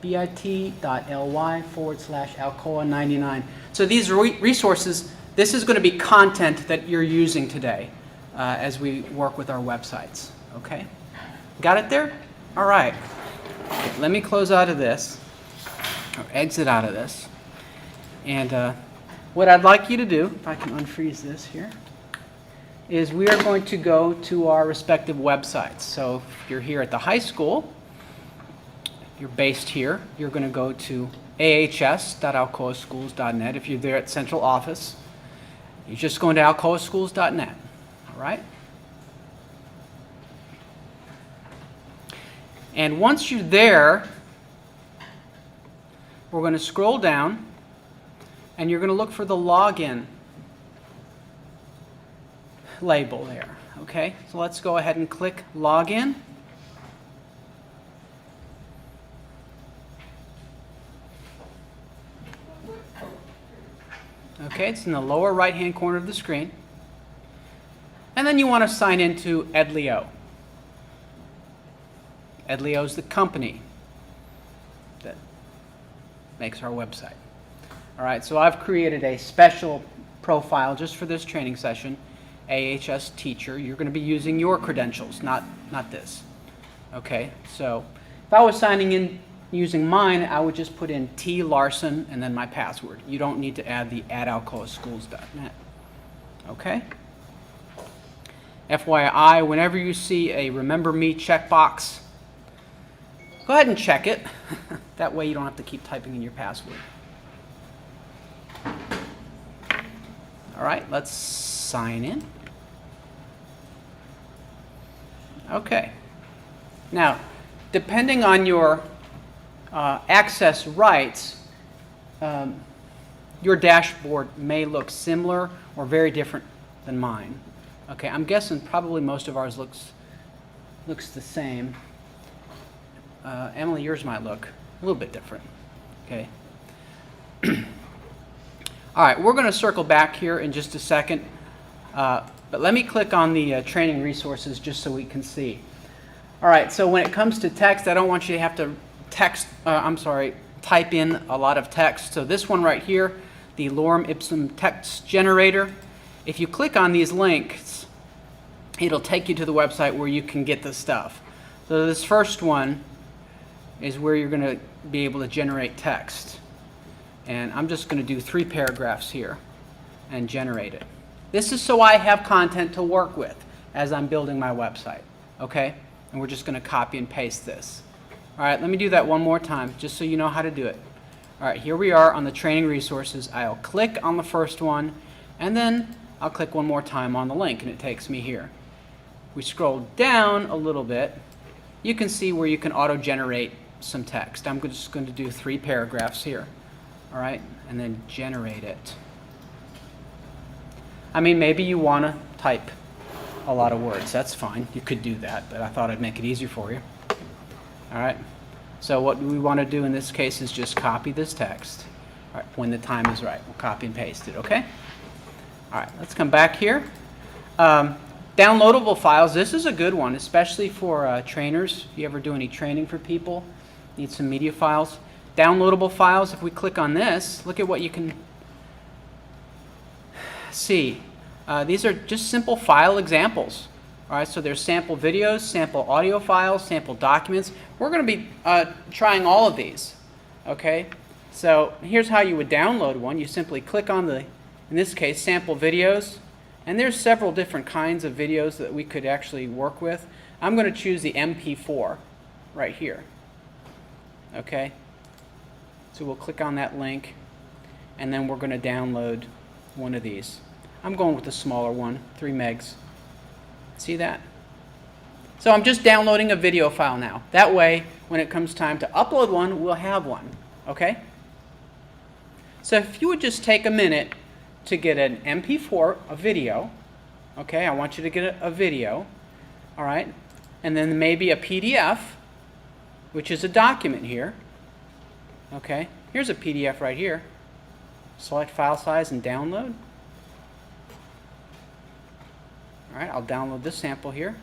bit.ly/Alcoa99. So these resources, this is going to be content that you're using today as we work with our websites. Okay? Got it there? All right. Okay, let me close out of this, or exit out of this. And what I'd like you to do, if I can unfreeze this here, is we are going to go to our respective websites. So if you're here at the high school, you're based here, you're going to go to ahs.alcoaschools.net. If you're there at central office, you're just going to alcoaschools.net. All right? And once you're there, we're going to scroll down, and you're going to look for the login label there. Okay? So let's go ahead and click login. Okay, it's in the lower right-hand corner of the screen. And then you want to sign into Edlio. Edlio is the company that makes our website. All right, so I've created a special profile just for this training session, AHS teacher. You're going to be using your credentials, not this. Okay, so if I was signing in using mine, I would just put in T. Larson and then my password. You don't need to add the @alcoaschools.net. Okay? FYI, whenever you see a Remember Me checkbox, go ahead and check it. That way you don't have to keep typing in your password. All right, let's sign in. Okay. Now, depending on your access rights, your dashboard may look similar or very different than mine. Okay, I'm guessing probably most of ours looks the same. Emily, yours might look a little bit different. Okay. All right, we're going to circle back here in just a second, but let me click on the training resources just so we can see. All right, so when it comes to text, I don't want you to have to type in a lot of text. So this one right here, the Lorem Ipsum text generator, if you click on these links, it'll take you to the website where you can get the stuff. So this first one is where you're going to be able to generate text. And I'm just going to do 3 paragraphs here and generate it. This is so I have content to work with as I'm building my website. Okay? And we're just going to copy and paste this. All right, let me do that one more time just so you know how to do it. All right, here we are on the training resources. I'll click on the first one, and then I'll click one more time on the link, and it takes me here. We scroll down a little bit. You can see where you can auto-generate some text. I'm just going to do 3 paragraphs here. All right, and then generate it. I mean, maybe you want to type a lot of words. That's fine. You could do that, but I thought I'd make it easier for you. All right, so what we want to do in this case is just copy this text. All right, when the time is right, we'll copy and paste it, okay? All right, let's come back here. Downloadable files, this is a good one, especially for trainers. If you ever do any training for people, need some media files. Downloadable files, if we click on this, look at what you can see. These are just simple file examples. All right, so there's sample videos, sample audio files, sample documents. We're going to be trying all of these, okay? So here's how you would download one. You simply click on the, in this case, sample videos. And there's several different kinds of videos that we could actually work with. I'm going to choose the MP4 right here, okay? So we'll click on that link, and then we're going to download one of these. I'm going with the smaller one, 3 megs. See that? So I'm just downloading a video file now. That way, when it comes time to upload one, we'll have one. Okay? So if you would just take a minute to get an MP4, a video. Okay, I want you to get a video. All right? And then maybe a PDF, which is a document here. Okay? Here's a PDF right here. Select file size and download. All right, I'll download this sample here.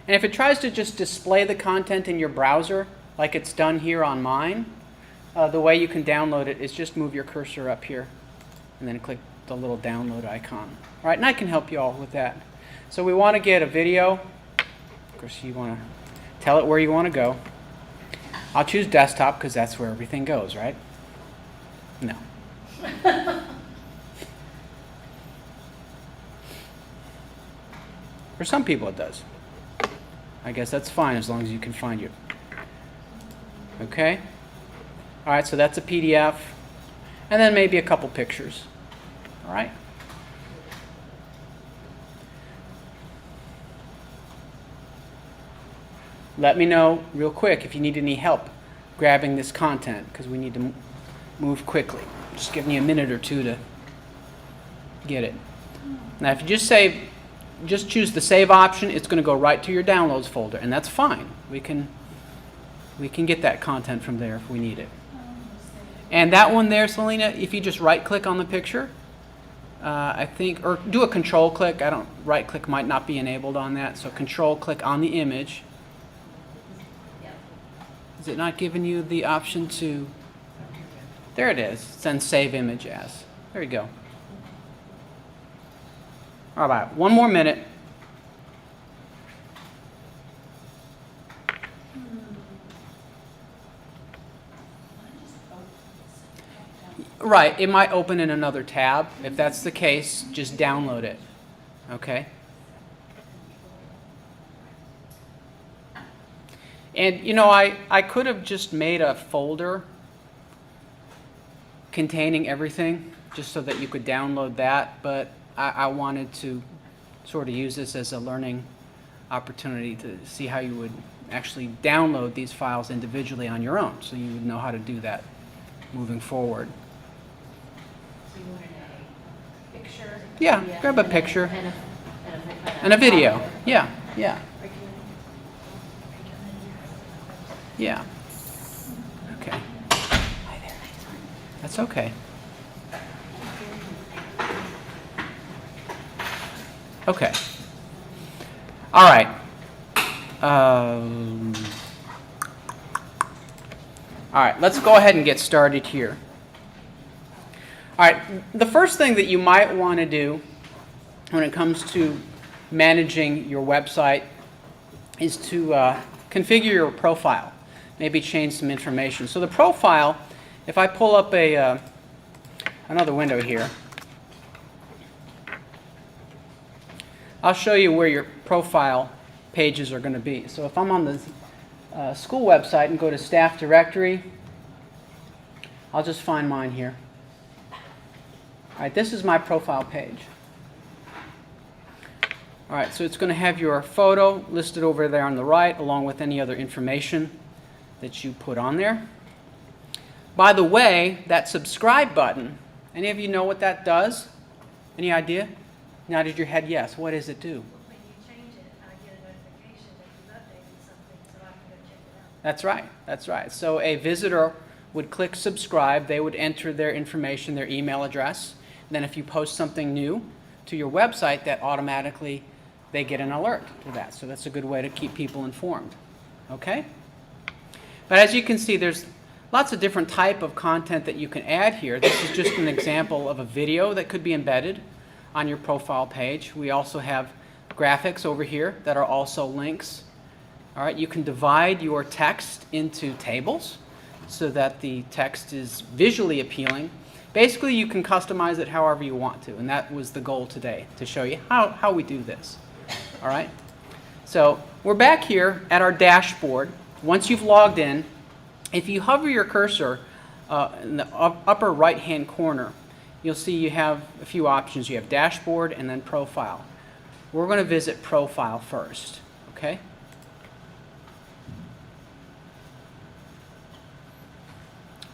And if it tries to just display the content in your browser, like it's done here on mine, the way you can download it is just move your cursor up here and then click the little download icon. All right, and I can help you all with that. So we want to get a video. Of course, you want to tell it where you want to go. I'll choose desktop because that's where everything goes, right? No. For some people it does. I guess that's fine as long as you can find it. Okay? All right, so that's a PDF. And then maybe a couple pictures. All right? Let me know real quick if you need any help grabbing this content because we need to move quickly. Just giving you a minute or two to get it. Now, if you just choose the save option, it's going to go right to your downloads folder, and that's fine. We can get that content from there if we need it. And that one there, Selena, if you just right-click on the picture, I think, or do a control-click. Right-click might not be enabled on that, so control-click on the image. Is it not giving you the option to? There it is. Send save image as. There you go. All right, one more minute. Right, it might open in another tab. If that's the case, just download it. Okay? And you know, I could have just made a folder containing everything just so that you could download that, but I wanted to sort of use this as a learning opportunity to see how you would actually download these files individually on your own, so you would know how to do that moving forward. So you wanted a picture? Yeah, grab a picture. And a video. audio. Yeah. Yeah. Okay. That's okay. Okay. All right. All right, let's go ahead and get started here. All right, the first thing that you might want to do when it comes to managing your website is to configure your profile, maybe change some information. So the profile, if I pull up another window here, I'll show you where your profile pages are going to be. So if I'm on the school website and go to staff directory, I'll just find mine here. All right, this is my profile page. All right, so it's going to have your photo listed over there on the right, along with any other information that you put on there. By the way, that subscribe button, any of you know what that does? Any idea? Nodded your head yes. What does it do? When you change it, I get a notification that you've updated something so I can go check it out. That's right. That's right. So a visitor would click subscribe. They would enter their information, their email address. And then if you post something new to your website, that automatically they get an alert to that. So that's a good way to keep people informed. Okay? But as you can see, there's lots of different type of content that you can add here. This is just an example of a video that could be embedded on your profile page. We also have graphics over here that are also links. All right, you can divide your text into tables so that the text is visually appealing. Basically, you can customize it however you want to, and that was the goal today, to show you how we do this. All right? So we're back here at our dashboard. Once you've logged in, if you hover your cursor in the upper right-hand corner, you'll see you have a few options. You have dashboard and then profile. We're going to visit profile first, okay?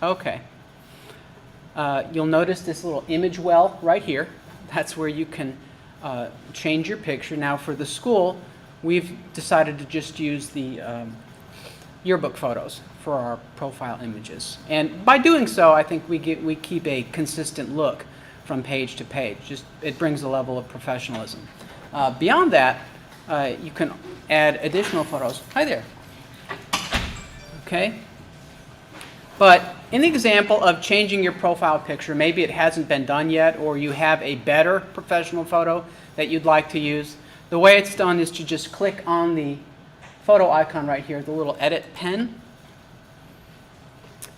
Okay. You'll notice this little image well right here. That's where you can change your picture. Now for the school, we've decided to just use the yearbook photos for our profile images. And by doing so, I think we keep a consistent look from page to page. Just it brings a level of professionalism. Beyond that, you can add additional photos. Hi there. Okay? But in the example of changing your profile picture, maybe it hasn't been done yet, or you have a better professional photo that you'd like to use, the way it's done is to just click on the photo icon right here, the little edit pen,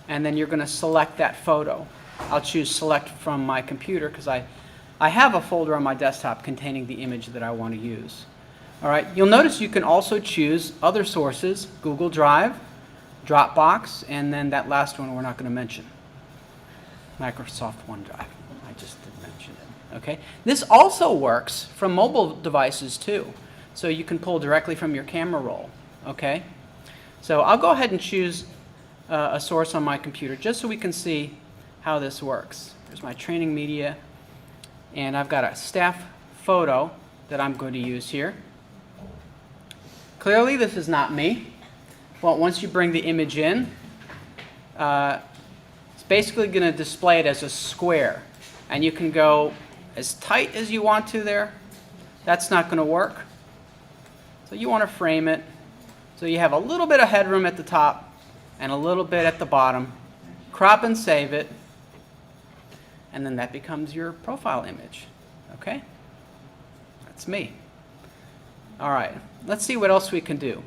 and then you're going to select that photo. I'll choose select from my computer because I have a folder on my desktop containing the image that I want to use. All right, you'll notice you can also choose other sources, Google Drive, Dropbox, and then that last one we're not going to mention, Microsoft OneDrive. I just didn't mention it. Okay, this also works from mobile devices too, so you can pull directly from your camera roll. Okay, so I'll go ahead and choose a source on my computer just so we can see how this works. There's my training media, and I've got a staff photo that I'm going to use here. Clearly this is not me. Well, once you bring the image in, it's basically going to display it as a square. And you can go as tight as you want to there. That's not going to work. So you want to frame it so you have a little bit of headroom at the top and a little bit at the bottom. Crop and save it. And then that becomes your profile image. Okay? That's me. All right. Let's see what else we can do.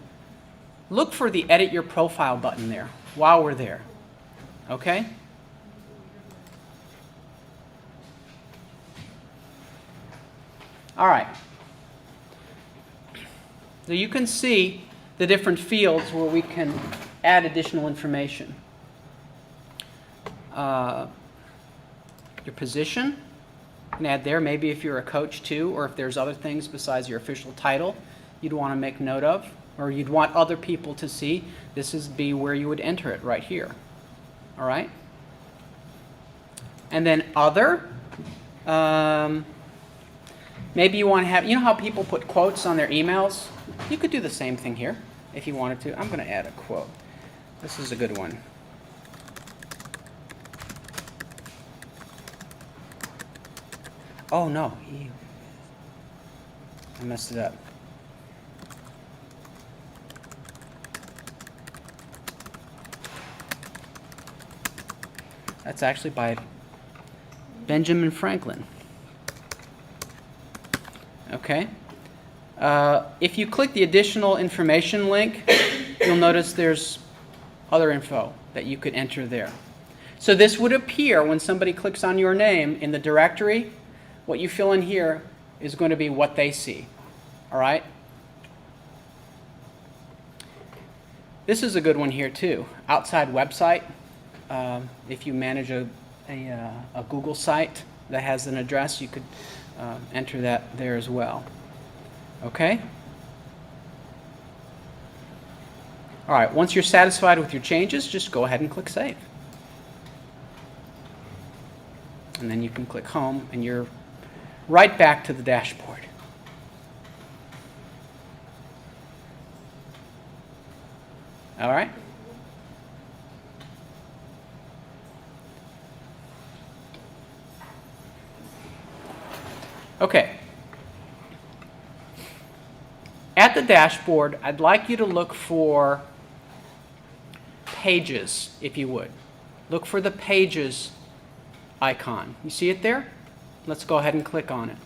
Look for the Edit Your Profile button there while we're there. Okay? All right. So you can see the different fields where we can add additional information. Your position, you can add there, maybe if you're a coach too, or if there's other things besides your official title you'd want to make note of, or you'd want other people to see. This is be where you would enter it right here. All right? And then other, maybe you want to have, you know how people put quotes on their emails? You could do the same thing here if you wanted to. I'm going to add a quote. This is a good one. Oh no, I messed it up. That's actually by Benjamin Franklin. Okay. If you click the additional information link, you'll notice there's other info that you could enter there. So this would appear when somebody clicks on your name in the directory. What you fill in here is going to be what they see. All right? This is a good one here too. Outside website. If you manage a Google site that has an address, you could enter that there as well. Okay? All right, once you're satisfied with your changes, just go ahead and click Save. And then you can click Home, and you're right back to the dashboard. All right? Okay. At the dashboard, I'd like you to look for Pages, if you would. Look for the Pages icon. You see it there? Let's go ahead and click on it.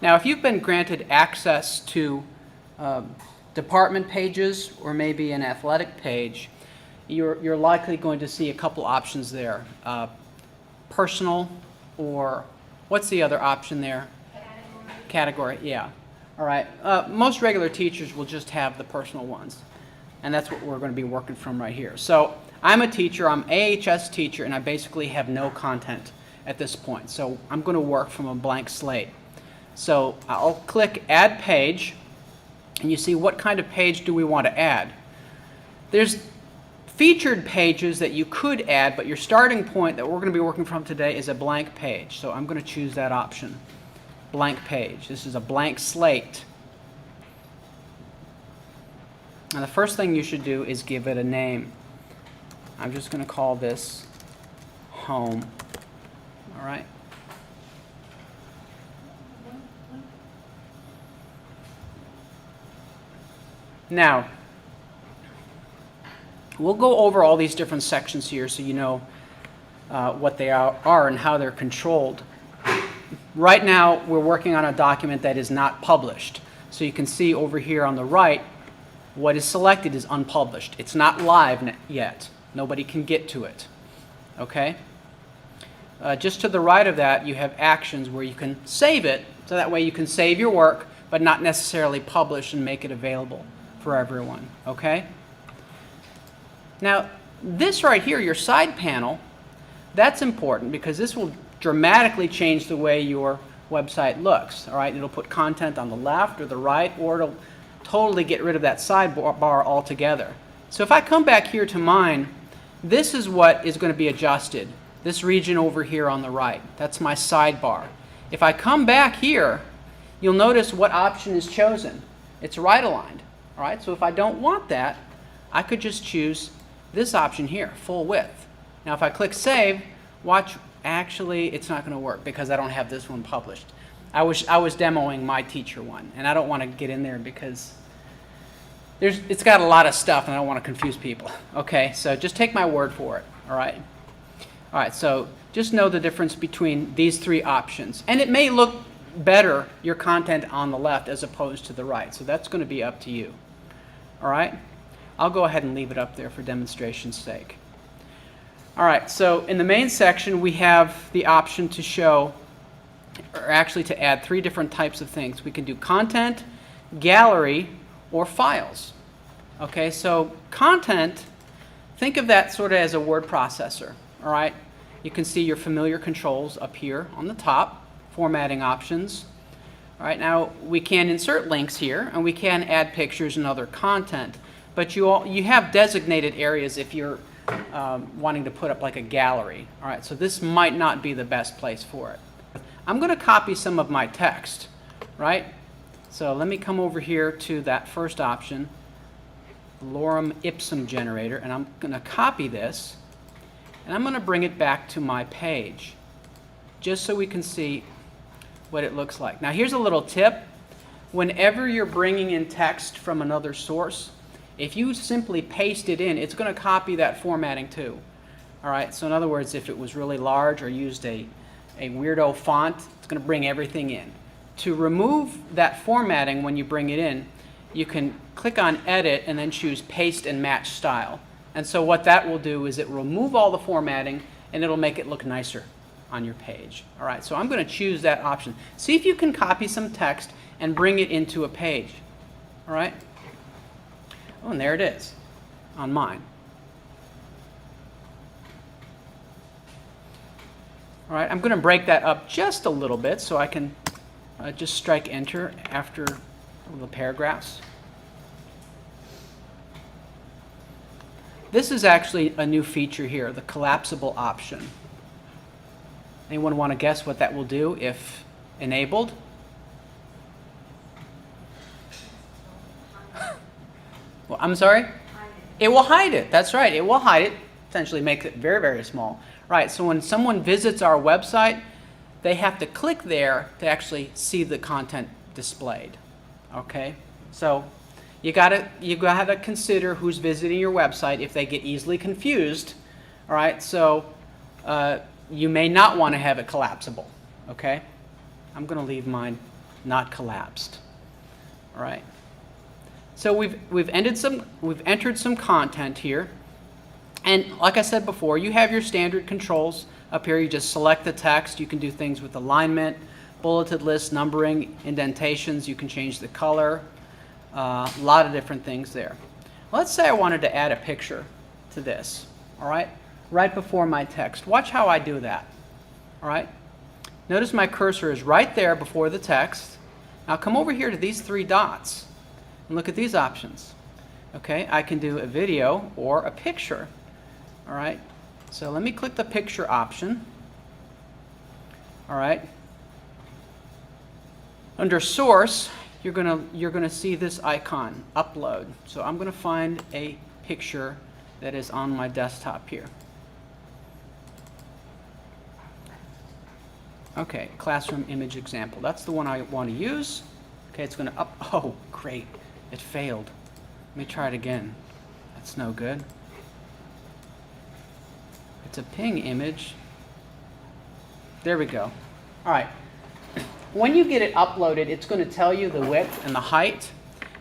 Now, if you've been granted access to department pages or maybe an athletic page, you're likely going to see a couple options there. Personal, or what's the other option there? Category, yeah. All right. Most regular teachers will just have the personal ones, and that's what we're going to be working from right here. So I'm a teacher, I'm AHS teacher, and I basically have no content at this point. So I'm going to work from a blank slate. So I'll click Add Page, and you see what kind of page do we want to add. There's featured pages that you could add, but your starting point that we're going to be working from today is a blank page. So I'm going to choose that option, blank page. This is a blank slate. And the first thing you should do is give it a name. I'm just going to call this Home. All right. Now, we'll go over all these different sections here so you know what they are and how they're controlled. Right now, we're working on a document that is not published. So you can see over here on the right, what is selected is unpublished. It's not live yet. Nobody can get to it. Okay? Just to the right of that, you have actions where you can save it, so that way you can save your work, but not necessarily publish and make it available for everyone. Okay? Now, this right here, your side panel, that's important because this will dramatically change the way your website looks. All right? It'll put content on the left or the right, or it'll totally get rid of that sidebar altogether. So if I come back here to mine, this is what is going to be adjusted. This region over here on the right. That's my sidebar. If I come back here, you'll notice what option is chosen. It's right aligned. All right? So if I don't want that, I could just choose this option here, full width. Now if I click save, watch, actually it's not going to work because I don't have this one published. I was demoing my teacher one, and I don't want to get in there because it's got a lot of stuff and I don't want to confuse people. Okay, so just take my word for it. All right. All right, so just know the difference between these three options. And it may look better, your content on the left as opposed to the right. So that's going to be up to you. All right? I'll go ahead and leave it up there for demonstration's sake. All right, so in the main section, we have the option to show, or actually to add three different types of things. We can do content, gallery, or files. Okay, so content, think of that sort of as a word processor. All right, you can see your familiar controls up here on the top, formatting options. All right, now we can insert links here, and we can add pictures and other content, but you have designated areas if you're wanting to put up like a gallery. All right, so this might not be the best place for it. I'm going to copy some of my text, right? So let me come over here to that first option, Lorem Ipsum generator, and I'm going to copy this, and I'm going to bring it back to my page, just so we can see what it looks like. Now here's a little tip. Whenever you're bringing in text from another source, if you simply paste it in, it's going to copy that formatting too. All right, so in other words, if it was really large or used a weirdo font, it's going to bring everything in. To remove that formatting when you bring it in, you can click on Edit and then choose Paste and Match Style. And so what that will do is it will remove all the formatting and it'll make it look nicer on your page. All right, so I'm going to choose that option. See if you can copy some text and bring it into a page. All right? Oh, and there it is on mine. All right, I'm going to break that up just a little bit so I can just strike Enter after the paragraphs. This is actually a new feature here, the collapsible option. Anyone want to guess what that will do if enabled? Well, I'm sorry? It will hide it. That's right. It will hide it, essentially make it very, very small. Right, so when someone visits our website, they have to click there to actually see the content displayed. Okay? So you gotta consider who's visiting your website if they get easily confused. All right, so you may not want to have it collapsible. Okay? I'm going to leave mine not collapsed. All right. So we've entered some content here. And like I said before, you have your standard controls up here. You just select the text. You can do things with alignment, bulleted list, numbering, indentations. You can change the color. A lot of different things there. Let's say I wanted to add a picture to this. All right? Right before my text. Watch how I do that. All right? Notice my cursor is right there before the text. Now come over here to these three dots and look at these options. Okay? I can do a video or a picture. All right, so let me click the picture option. All right. Under source, you're gonna see this icon, upload. So I'm gonna find a picture that is on my desktop here. Okay, classroom image example. That's the one I want to use. Okay, it's gonna oh great, it failed. Let me try it again. That's no good. It's a ping image. There we go. All right. When you get it uploaded, it's going to tell you the width and the height.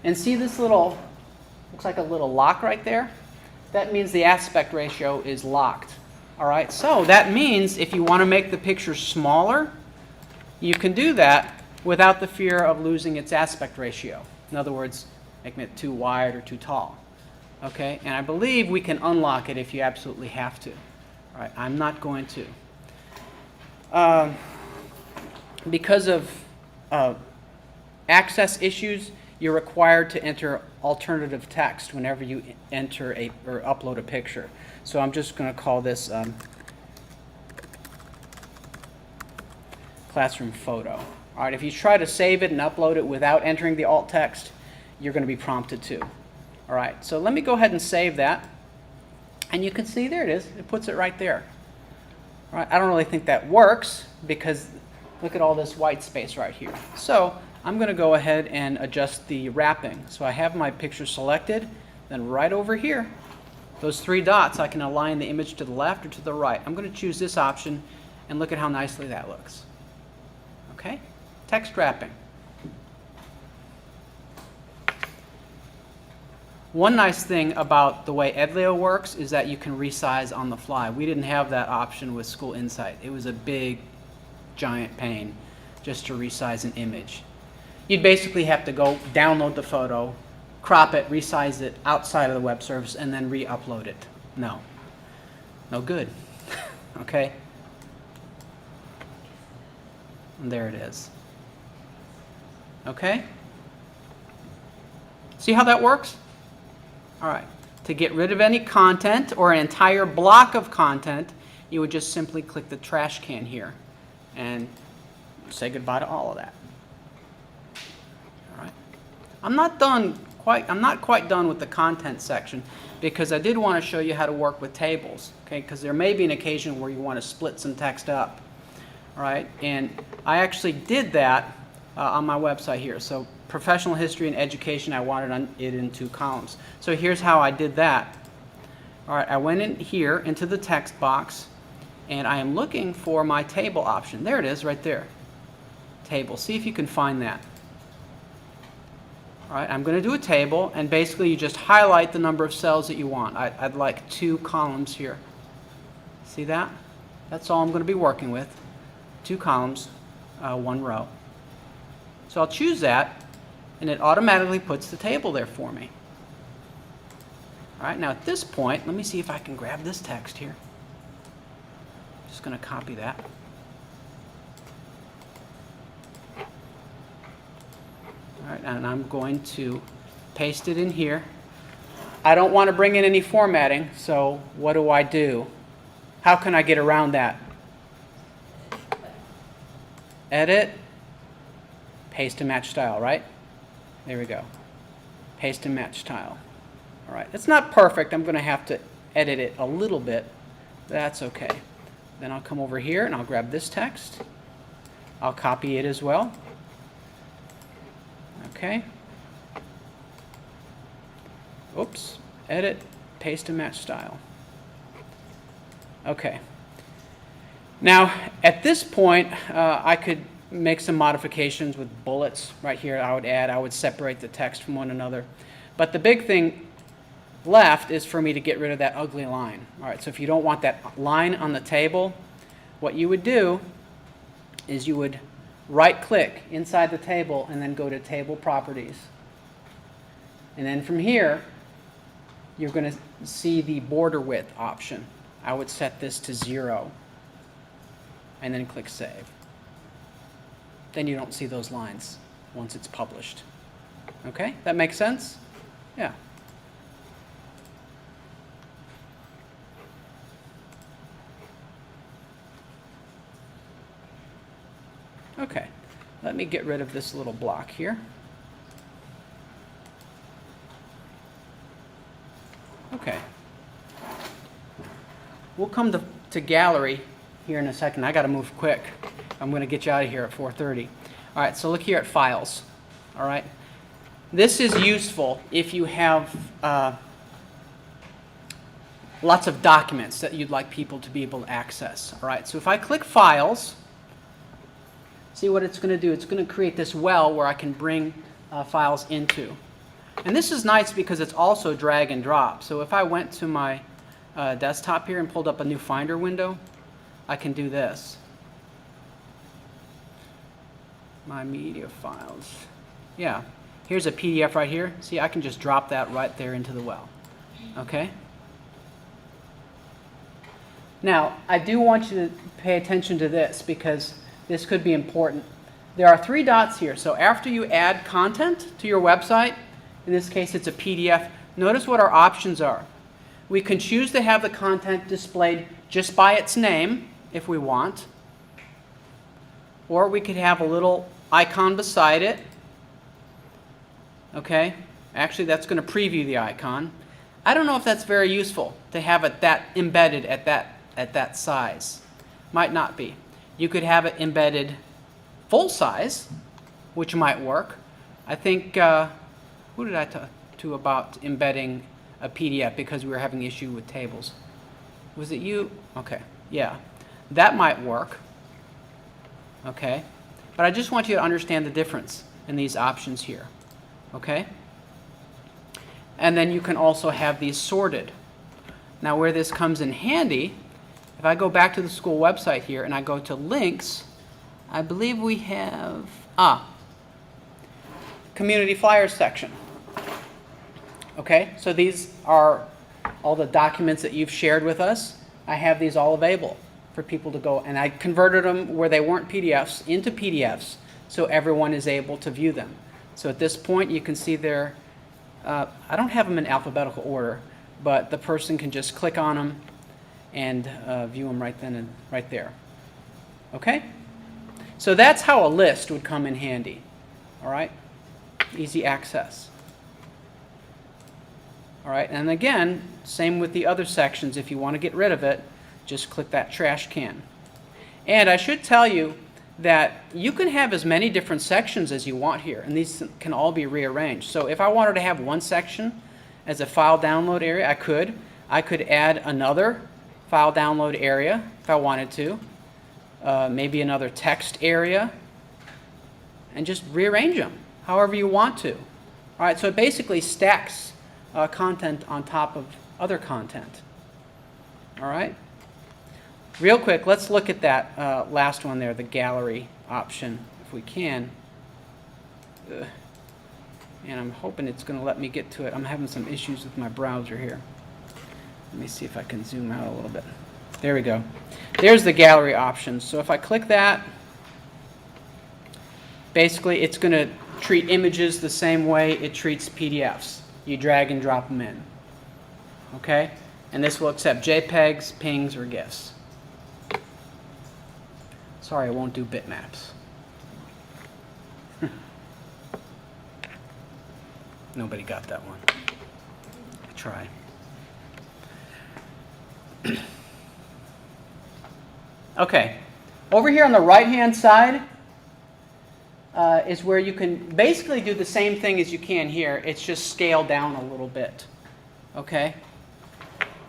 And see this little, looks like a little lock right there? That means the aspect ratio is locked. All right, so that means if you want to make the picture smaller, you can do that without the fear of losing its aspect ratio. In other words, making it too wide or too tall. Okay, and I believe we can unlock it if you absolutely have to. All right, I'm not going to. Because of access issues, you're required to enter alternative text whenever you enter or upload a picture. So I'm just going to call this classroom photo. All right, if you try to save it and upload it without entering the alt text, you're going to be prompted to. All right, so let me go ahead and save that. And you can see there it is. It puts it right there. All right, I don't really think that works because look at all this white space right here. So I'm going to go ahead and adjust the wrapping. So I have my picture selected. Then right over here, those three dots, I can align the image to the left or to the right. I'm going to choose this option and look at how nicely that looks. Okay, text wrapping. One nice thing about the way Edleo works is that you can resize on the fly. We didn't have that option with School Insight. It was a big, giant pain just to resize an image. You'd basically have to go download the photo, crop it, resize it outside of the web service, and then re-upload it. No. No good. Okay? And there it is. Okay? See how that works? All right. To get rid of any content or an entire block of content, you would just simply click the trash can here and say goodbye to all of that. All right. I'm not quite done with the content section because I did want to show you how to work with tables, okay? Because there may be an occasion where you want to split some text up. All right, and I actually did that on my website here. So professional history and education, I wanted it in 2 columns. So here's how I did that. All right, I went in here into the text box, and I am looking for my table option. There it is right there. Table. See if you can find that. All right, I'm going to do a table, and basically you just highlight the number of cells that you want. I'd like 2 columns here. See that? That's all I'm going to be working with. 2 columns, 1 row. So I'll choose that, and it automatically puts the table there for me. All right, now at this point, let me see if I can grab this text here. Just going to copy that. All right, and I'm going to paste it in here. I don't want to bring in any formatting, so what do? How can I get around that? Edit, paste and match style, right? There we go. Paste and match style. All right, it's not perfect. I'm going to have to edit it a little bit. That's okay. Then I'll come over here and I'll grab this text. I'll copy it as well. Okay. Oops. Edit, paste and match style. Okay. Now, at this point, I could make some modifications with bullets right here. I would separate the text from one another. But the big thing left is for me to get rid of that ugly line. All right, so if you don't want that line on the table, what you would do is you would right-click inside the table and then go to Table Properties. And then from here, you're going to see the border width option. I would set this to 0. And then click Save. Then you don't see those lines once it's published. Okay, that makes sense? Yeah. Okay, let me get rid of this little block here. Okay. We'll come to gallery here in a second. I got to move quick. I'm going to get you out of here at 4:30. All right, so look here at files. All right. This is useful if you have lots of documents that you'd like people to be able to access. All right, so if I click Files, see what it's going to do. It's going to create this well where I can bring files into. And this is nice because it's also drag and drop. So if I went to my desktop here and pulled up a new Finder window, I can do this. My media files. Yeah, here's a PDF right here. See, I can just drop that right there into the well. Okay? Now, I do want you to pay attention to this because this could be important. There are 3 dots here. So after you add content to your website, in this case it's a PDF, notice what our options are. We can choose to have the content displayed just by its name if we want, or we could have a little icon beside it. Okay, actually that's going to preview the icon. I don't know if that's very useful to have it that embedded at that size. Might not be. You could have it embedded full size, which might work. I think, who did I talk to about embedding a PDF because we were having issue with tables? Was it you? Okay, yeah. That might work. Okay, but I just want you to understand the difference in these options here. Okay? And then you can also have these sorted. Now where this comes in handy, if I go back to the school website here and I go to links, I believe we have, community flyers section. Okay, so these are all the documents that you've shared with us. I have these all available for people to go, and I converted them where they weren't PDFs into PDFs so everyone is able to view them. So at this point you can see there, I don't have them in alphabetical order, but the person can just click on them and view them right then and right there. Okay? So that's how a list would come in handy. All right? Easy access. All right, and again, same with the other sections. If you want to get rid of it, just click that trash can. And I should tell you that you can have as many different sections as you want here, and these can all be rearranged. So if I wanted to have one section as a file download area, I could. I could add another file download area if I wanted to, maybe another text area, and just rearrange them however you want to. All right, so it basically stacks content on top of other content. All right? Real quick, let's look at that last one there, the gallery option, if we can. And I'm hoping it's going to let me get to it. I'm having some issues with my browser here. Let me see if I can zoom out a little bit. There we go. There's the gallery option. So if I click that, basically it's going to treat images the same way it treats PDFs. You drag and drop them in. Okay? And this will accept JPEGs, PNGs, or GIFs. Sorry, I won't do bitmaps. Nobody got that one. I tried. Okay. Over here on the right-hand side is where you can basically do the same thing as you can here. It's just scaled down a little bit. Okay?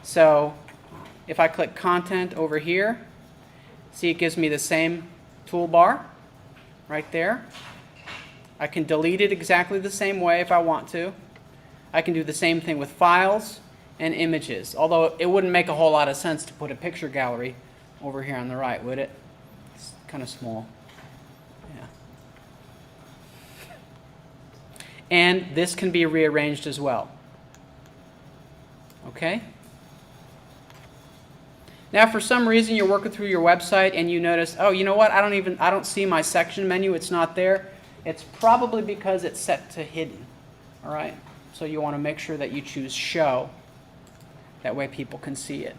So if I click Content over here, see it gives me the same toolbar right there. I can delete it exactly the same way if I want to. I can do the same thing with files and images, although it wouldn't make a whole lot of sense to put a picture gallery over here on the right, would it? It's kind of small. Yeah. And this can be rearranged as well. Okay? Now, for some reason, you're working through your website and you notice, oh, you know what? I don't see my section menu. It's not there. It's probably because it's set to hidden. All right? So you want to make sure that you choose Show. That way people can see it.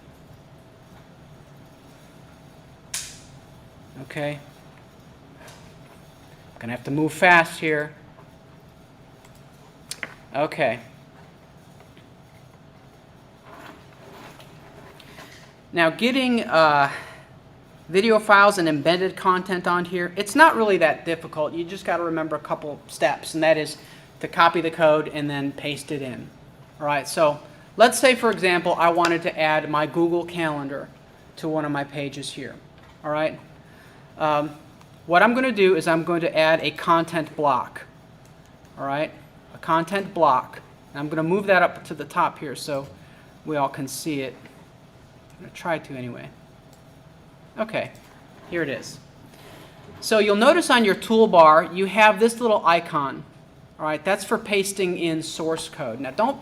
Okay? Gonna have to move fast here. Okay. Now, getting video files and embedded content on here, it's not really that difficult. You just got to remember a couple steps, and that is to copy the code and then paste it in. All right, so let's say, for example, I wanted to add my Google Calendar to one of my pages here. All right, what I'm going to do is I'm going to add a content block. All right, a content block. And I'm going to move that up to the top here so we all can see it. I'm going to try to anyway. Okay, here it is. So you'll notice on your toolbar you have this little icon. All right, that's for pasting in source code. Now don't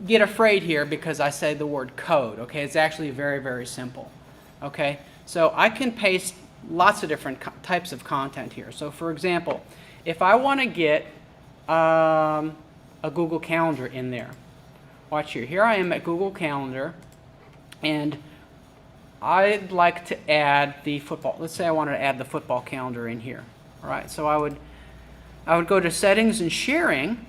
get afraid here because I say the word code. Okay, it's actually very, very simple. Okay, so I can paste lots of different types of content here. So for example, if I want to get a Google Calendar in there, watch here. Here I am at Google Calendar, and I'd like to add the football. Let's say I wanted to add the football calendar in here. All right, so I would go to Settings and Sharing,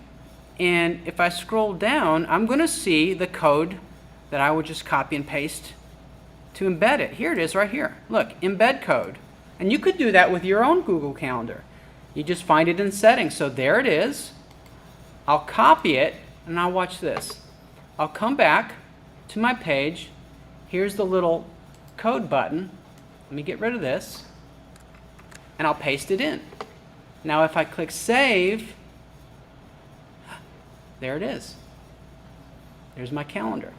and if I scroll down, I'm going to see the code that I would just copy and paste to embed it. Here it is right here. Look, embed code. And you could do that with your own Google Calendar. You just find it in Settings. So there it is. I'll copy it, and now watch this. I'll come back to my page. Here's the little code button. Let me get rid of this, and I'll paste it in. Now if I click Save, there it is. There's my calendar.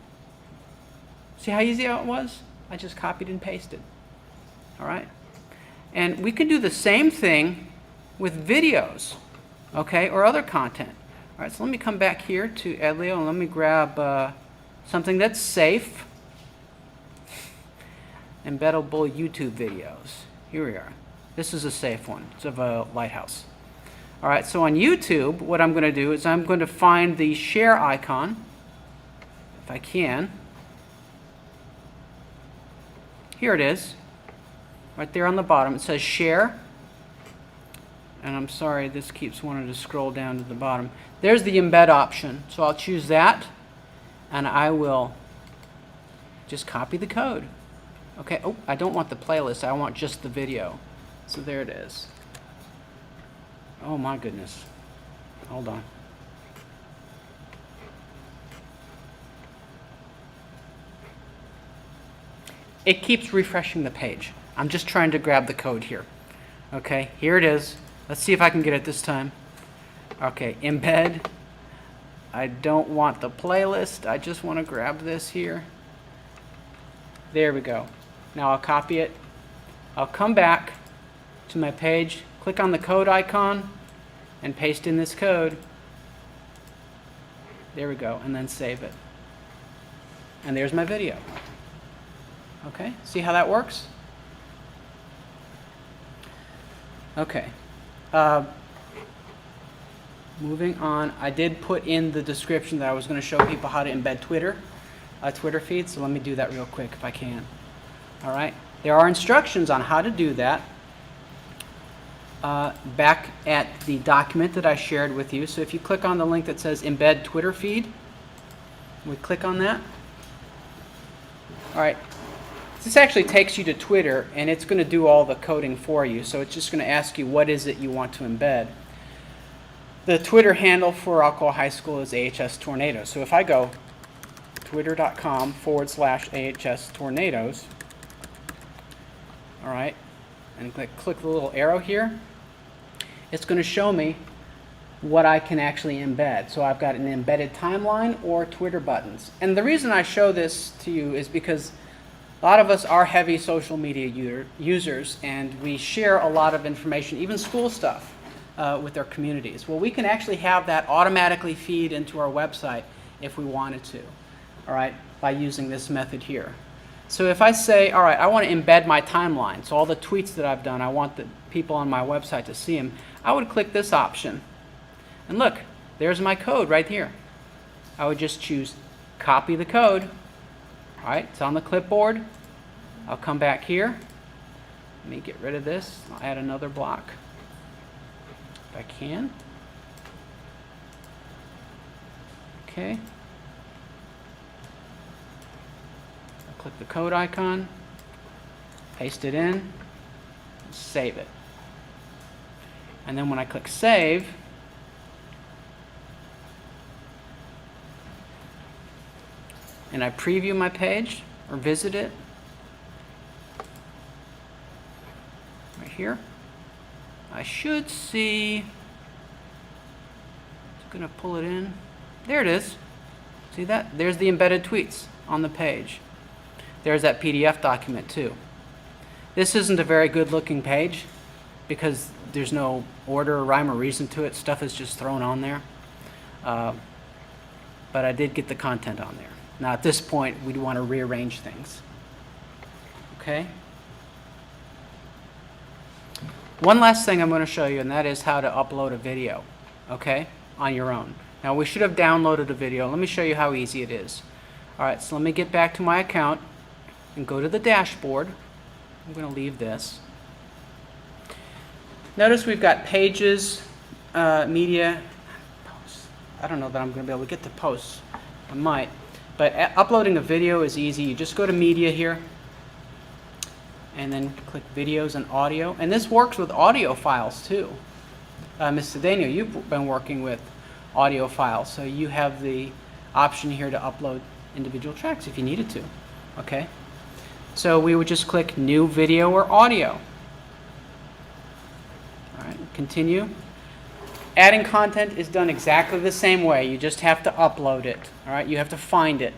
See how easy it was? I just copied and pasted. All right? And we can do the same thing with videos, okay, or other content. All right, so let me come back here to Edlio and let me grab something that's safe. Embeddable YouTube videos. Here we are. This is a safe one. It's of a lighthouse. All right, so on YouTube, what I'm going to do is I'm going to find the share icon, if I can. Here it is, right there on the bottom. It says share. And I'm sorry, this keeps wanting to scroll down to the bottom. There's the embed option. So I'll choose that, and I will just copy the code. Okay, oh, I don't want the playlist. I want just the video. So there it is. Oh my goodness. Hold on. It keeps refreshing the page. I'm just trying to grab the code here. Okay, here it is. Let's see if I can get it this time. Okay, embed. I don't want the playlist. I just want to grab this here. There we go. Now I'll copy it. I'll come back to my page, click on the code icon, and paste in this code. There we go, and then save it. And there's my video. Okay, see how that works? Okay. Moving on, I did put in the description that I was going to show people how to embed Twitter feed, so let me do that real quick if I can. All right, there are instructions on how to do that back at the document that I shared with you. So if you click on the link that says embed Twitter feed, we click on that. All right, this actually takes you to Twitter, and it's going to do all the coding for you. So it's just going to ask you what is it you want to embed. The Twitter handle for Alcoa High School is AHS Tornadoes. So if I go twitter.com/AHS Tornadoes, all right, and click the little arrow here, it's going to show me what I can actually embed. So I've got an embedded timeline or Twitter buttons. And the reason I show this to you is because a lot of us are heavy social media users, and we share a lot of information, even school stuff, with our communities. Well, we can actually have that automatically feed into our website if we wanted to, all right, by using this method here. So if I say, all right, I want to embed my timeline, so all the tweets that I've done, I want the people on my website to see them, I would click this option. And look, there's my code right here. I would just choose copy the code. All right, it's on the clipboard. I'll come back here. Let me get rid of this. I'll add another block if I can. Okay. I'll click the code icon, paste it in, save it. And then when I click save, and I preview my page or visit it, right here, I should see, just going to pull it in. There it is. See that? There's the embedded tweets on the page. There's that PDF document too. This isn't a very good looking page because there's no order or rhyme or reason to it. Stuff is just thrown on there. But I did get the content on there. Now at this point, we'd want to rearrange things. Okay? One last thing I'm going to show you, and that is how to upload a video, okay, on your own. Now we should have downloaded a video. Let me show you how easy it is. All right, so let me get back to my account and go to the dashboard. I'm going to leave this. Notice we've got pages, media, posts. I don't know that I'm going to be able to get to posts. I might. But uploading a video is easy. You just go to media here and then click videos and audio. And this works with audio files too. Ms. Cedeno, you've been working with audio files, so you have the option here to upload individual tracks if you needed to. Okay? So we would just click new video or audio. All right, continue. Adding content is done exactly the same way. You just have to upload it. All right, you have to find it.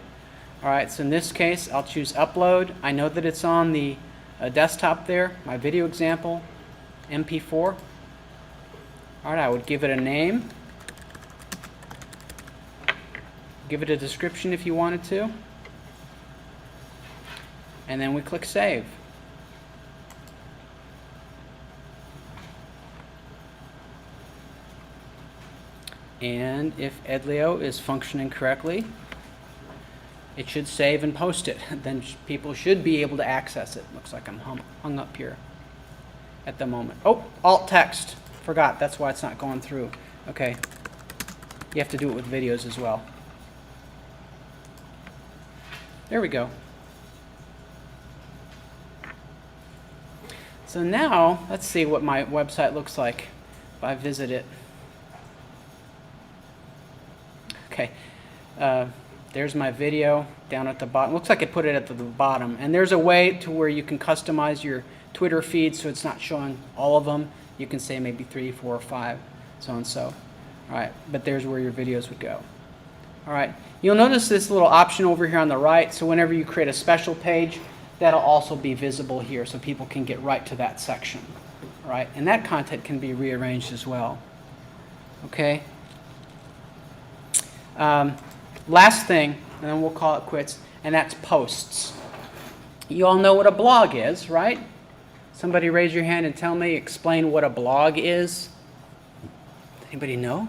All right, so in this case, I'll choose upload. I know that it's on the desktop there, my video example, MP4. All right, I would give it a name. Give it a description if you wanted to. And then we click save. And if Edleo is functioning correctly, it should save and post it. Then people should be able to access it. Looks like I'm hung up here at the moment. Oh, alt text. Forgot, that's why it's not going through. Okay. You have to do it with videos as well. There we go. So now, let's see what my website looks like if I visit it. Okay, there's my video down at the bottom. Looks like it put it at the bottom. And there's a way to where you can customize your Twitter feed so it's not showing all of them. You can say maybe 3, 4, or 5, so and so. All right, but there's where your videos would go. All right, you'll notice this little option over here on the right. So whenever you create a special page, that'll also be visible here so people can get right to that section. All right, and that content can be rearranged as well. Okay. Last thing, and then we'll call it quits, and that's posts. You all know what a blog is, right? Somebody raise your hand and tell me, explain what a blog is. Anybody know?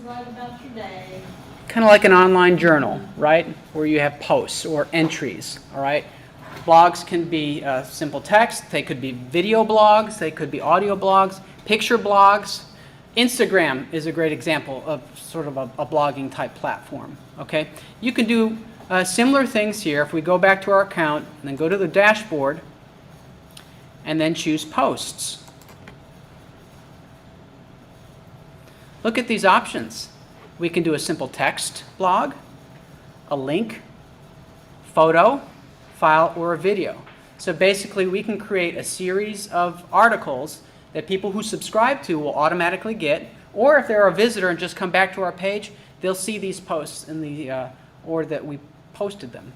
Write about your day. Kind of like an online journal, right? Where you have posts or entries, all right? Blogs can be simple text. They could be video blogs. They could be audio blogs, picture blogs. Instagram is a great example of sort of a blogging type platform, okay? You can do similar things here. If we go back to our account and then go to the dashboard and then choose posts. Look at these options. We can do a simple text blog, a link, photo, file, or a video. So basically we can create a series of articles that people who subscribe to will automatically get, or if they're a visitor and just come back to our page, they'll see these posts in the order that we posted them.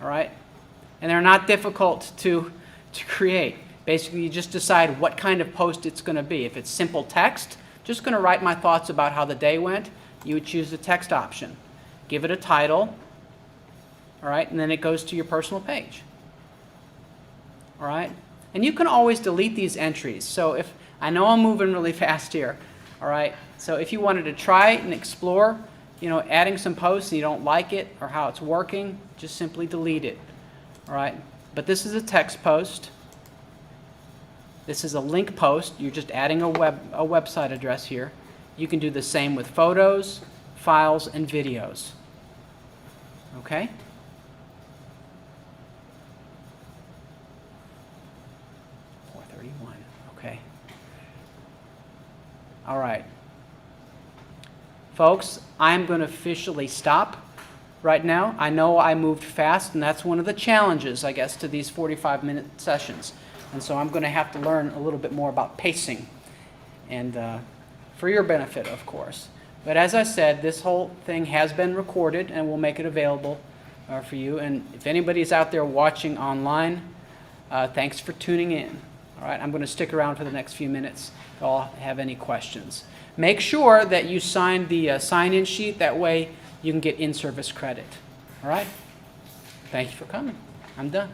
All right? And they're not difficult to create. Basically, you just decide what kind of post it's going to be. If it's simple text, just going to write my thoughts about how the day went, you would choose the text option. Give it a title, all right, and then it goes to your personal page. All right? And you can always delete these entries. So if, I know I'm moving really fast here, all right? So if you wanted to try and explore, you know, adding some posts and you don't like it or how it's working, just simply delete it, all right? But this is a text post. This is a link post. You're just adding a website address here. You can do the same with photos, files, and videos. Okay? Okay. All right. folks, I'm going to officially stop right now. I know I moved fast, and that's one of the challenges, I guess, to these 45-minute sessions. And so I'm going to have to learn a little bit more about pacing, and for your benefit, of course. But as I said, this whole thing has been recorded, and we'll make it available for you. And if anybody's out there watching online, thanks for tuning in. All right, I'm going to stick around for the next few minutes if you all have any questions. Make sure that you sign the sign-in sheet. That way you can get in-service credit. All right? Thank you for coming. I'm done.